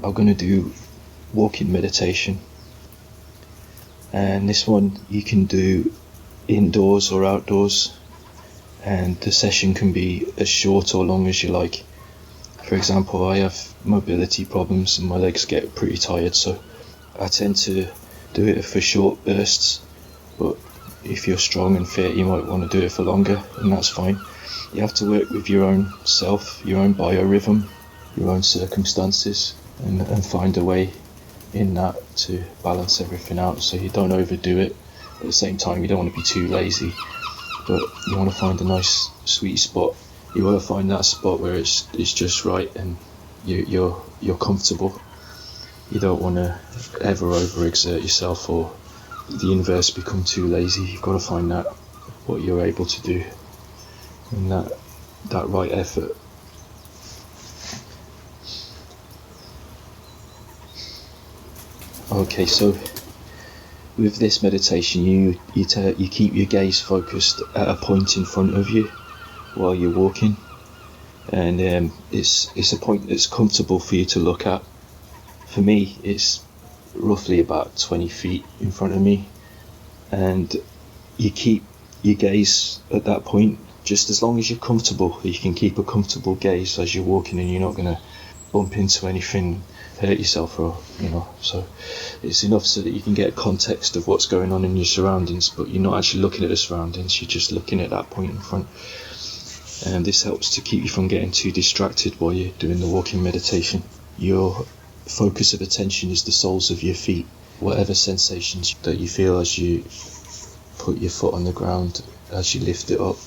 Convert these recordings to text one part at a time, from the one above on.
I'm going to do walking meditation, and this one you can do indoors or outdoors, and the session can be as short or long as you like. For example, I have mobility problems and my legs get pretty tired, so I tend to do it for short bursts, but if you're strong and fit, you might want to do it for longer, and that's fine. You have to work with your own self, your own biorhythm, your own circumstances, and find a way in that to balance everything out so you don't overdo it. At the same time, you don't want to be too lazy, but you want to find a nice sweet spot. You want to find that spot where it's just right and you're comfortable. You don't want to ever overexert yourself or the inverse, become too lazy. You've got to find that what you're able to do and that right effort. Okay, so with this meditation, you keep your gaze focused at a point in front of you while you're walking, and it's a point that's comfortable for you to look at. For me, it's roughly about 20 feet in front of me, and you keep your gaze at that point just as long as you're comfortable. You can keep a comfortable gaze as you're walking, and you're not going to bump into anything, hurt yourself, or so it's enough so that you can get context of what's going on in your surroundings, but you're not actually looking at the surroundings, you're just looking at that point in front. And this helps to keep you from getting too distracted while you're doing the walking meditation. Your focus of attention is the soles of your feet. Whatever sensations that you feel as you put your foot on the ground, as you lift it up,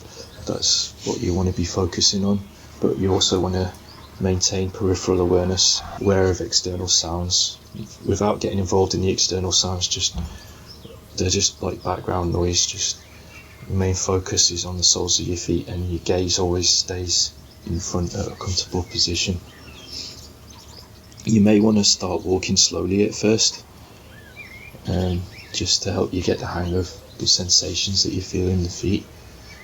that's what you want to be focusing on. But you also want to maintain peripheral awareness, aware of external sounds, without getting involved in the external sounds. They're just like background noise. Just your main focus is on the soles of your feet, and your gaze always stays in front at a comfortable position. You may want to start walking slowly at first, just to help you get the hang of the sensations that you feel in the feet.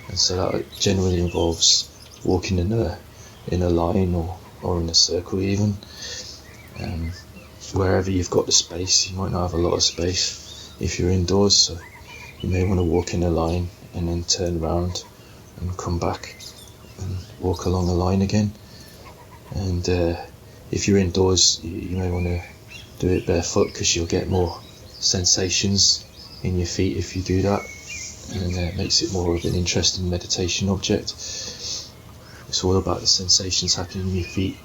And so that generally involves walking in a line or in a circle even. Wherever you've got the space, you might not have a lot of space if you're indoors, so you may want to walk in a line and then turn around and come back and walk along a line again. And if you're indoors, you may want to do it barefoot, because you'll get more sensations in your feet if you do that, and it makes it more of an interesting meditation object. It's all about the sensations happening in your feet.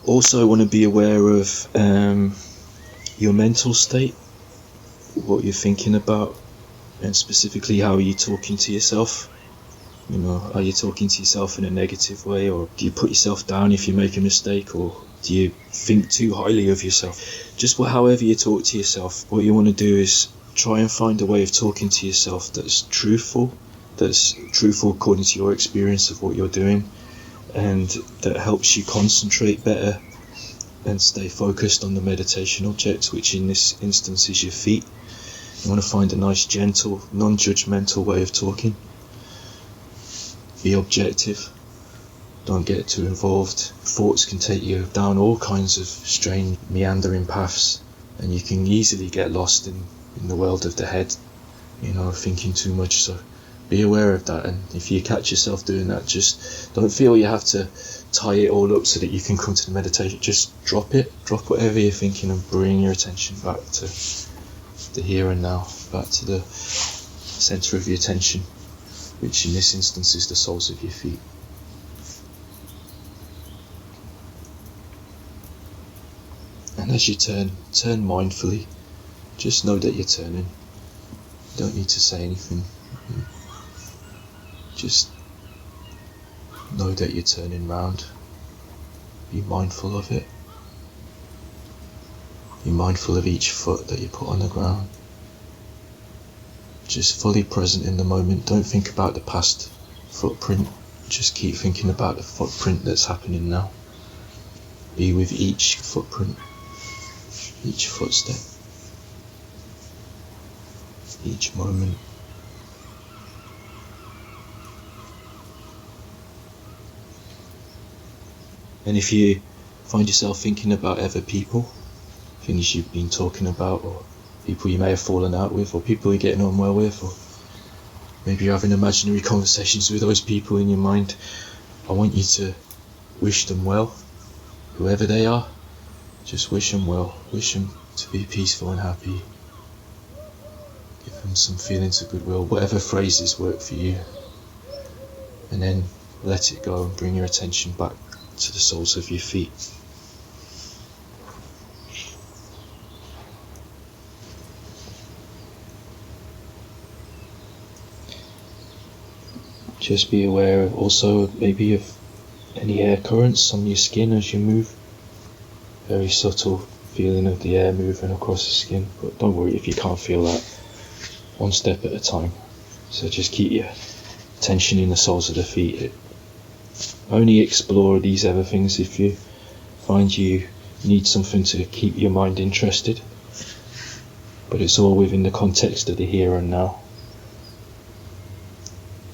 Also, want to be aware of your mental state, what you're thinking about, and specifically how are you talking to yourself. Are you talking to yourself in a negative way, or do you put yourself down if you make a mistake, or do you think too highly of yourself? Just however you talk to yourself, what you want to do is try and find a way of talking to yourself that's truthful according to your experience of what you're doing, and that helps you concentrate better and stay focused on the meditation object, which in this instance is your feet. You want to find a nice, gentle, non-judgmental way of talking. Be objective. Don't get too involved. Thoughts can take you down all kinds of strange, meandering paths, and you can easily get lost in the world of the head, thinking too much. So be aware of that, and if you catch yourself doing that, just don't feel you have to tie it all up so that you can come to the meditation. Just drop whatever you're thinking, and bring your attention back to the here and now, back to the centre of your attention, which in this instance is the soles of your feet. And as you turn mindfully. Just know that you're turning. You don't need to say anything. Just know that you're turning round. Be mindful of it. Be mindful of each foot that you put on the ground. Just fully present in the moment. Don't think about the past footprint. Just keep thinking about the footprint that's happening now. Be with each footprint, each footstep, each moment. And if you find yourself thinking about other people, things you've been talking about, or people you may have fallen out with, or people you're getting on well with, or maybe you're having imaginary conversations with those people in your mind, I want you to wish them well, whoever they are. Just wish them well, wish them to be peaceful and happy. Give them some feelings of goodwill, whatever phrases work for you. And then let it go and bring your attention back to the soles of your feet. Just be aware of also maybe of any air currents on your skin as you move. Very subtle feeling of the air moving across the skin, but don't worry if you can't feel that. One step at a time. So just keep your attention in the soles of the feet. Only explore these other things if you find you need something to keep your mind interested. But it's all within the context of the here and now.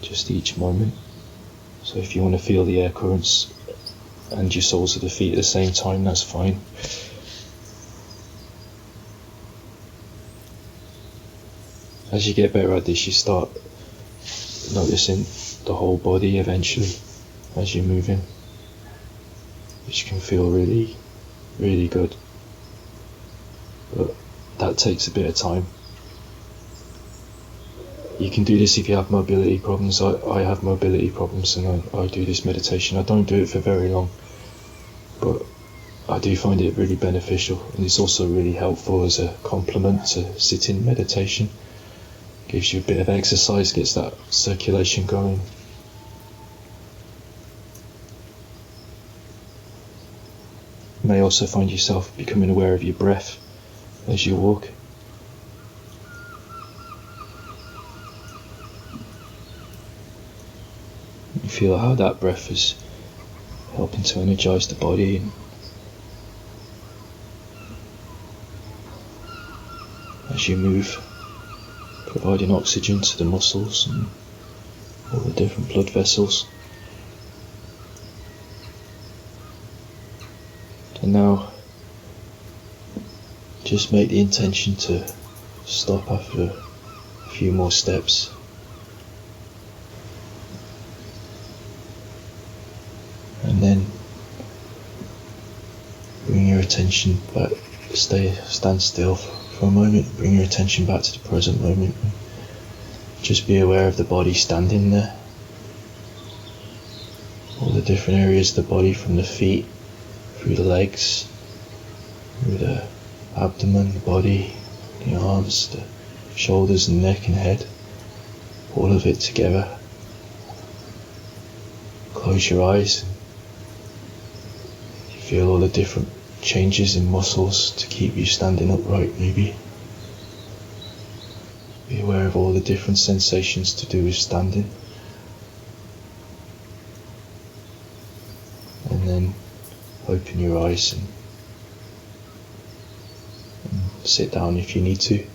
Just each moment. So if you want to feel the air currents and your soles of the feet at the same time, that's fine. As you get better at this, you start noticing the whole body eventually as you're moving, which can feel really, really good. But that takes a bit of time. You can do this if you have mobility problems. I have mobility problems and I do this meditation. I don't do it for very long, but I do find it really beneficial, and it's also really helpful as a complement to sitting meditation. Gives you a bit of exercise, gets that circulation going. You may also find yourself becoming aware of your breath as you walk. You feel how that breath is helping to energize the body and as you move, providing oxygen to the muscles and all the different blood vessels. And now just make the intention to stop after a few more steps. And then bring your attention back, stand still for a moment, bring your attention back to the present moment. Just be aware of the body standing there. All the different areas of the body, from the feet, through the legs, through the abdomen, the body, the arms, the shoulders and neck and head. All of it together. Close your eyes. You feel all the different changes in muscles to keep you standing upright maybe. Be aware of all the different sensations to do with standing. And then open your eyes and sit down if you need to.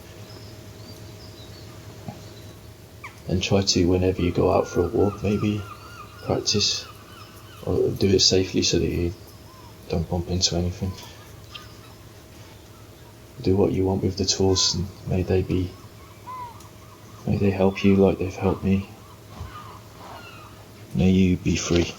And try to, whenever you go out for a walk, maybe practice or do it safely so that you don't bump into anything. Do what you want with the tools, and may they help you like they've helped me. May you be free.